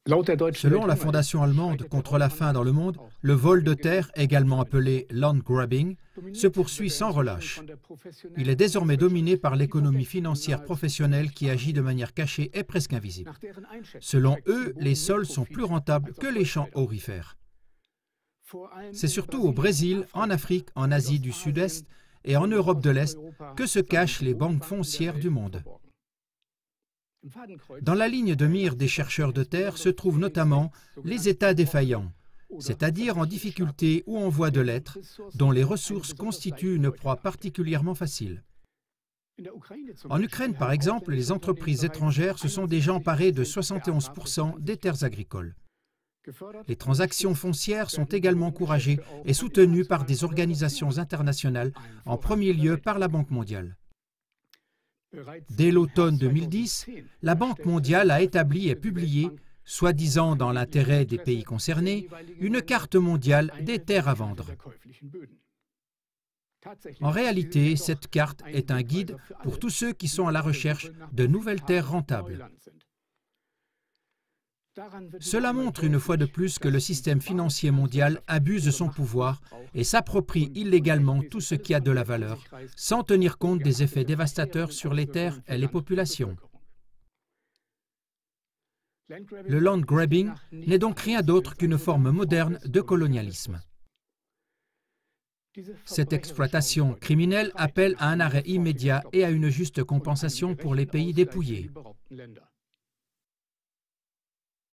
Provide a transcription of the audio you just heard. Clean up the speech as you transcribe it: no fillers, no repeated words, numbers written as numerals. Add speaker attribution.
Speaker 1: Selon la Fondation allemande contre la faim dans le monde, le vol de terre, également appelé land grabbing, se poursuit sans relâche. Il est désormais dominé par l'économie financière professionnelle qui agit de manière cachée et presque invisible. Selon eux, les sols sont plus rentables que les champs aurifères. C'est surtout au Brésil, en Afrique, en Asie du Sud-Est et en Europe de l'Est que se cachent les banques foncières du monde. Dans la ligne de mire des chercheurs de terre se trouvent notamment les États défaillants, c'est-à-dire en difficulté ou en voie de l'être, dont les ressources constituent une proie particulièrement facile. En Ukraine, par exemple, les entreprises étrangères se sont déjà emparées de 71% des terres agricoles. Les transactions foncières sont également encouragées et soutenues par des organisations internationales, en premier lieu par la Banque mondiale. Dès l'automne 2010, la Banque mondiale a établi et publié, soi-disant dans l'intérêt des pays concernés, une carte mondiale des terres à vendre. En réalité, cette carte est un guide pour tous ceux qui sont à la recherche de nouvelles terres rentables. Cela montre une fois de plus que le système financier mondial abuse de son pouvoir et s'approprie illégalement tout ce qui a de la valeur, sans tenir compte des effets dévastateurs sur les terres et les populations. Le land grabbing n'est donc rien d'autre qu'une forme moderne de colonialisme. Cette exploitation criminelle appelle à un arrêt immédiat et à une juste compensation pour les pays dépouillés.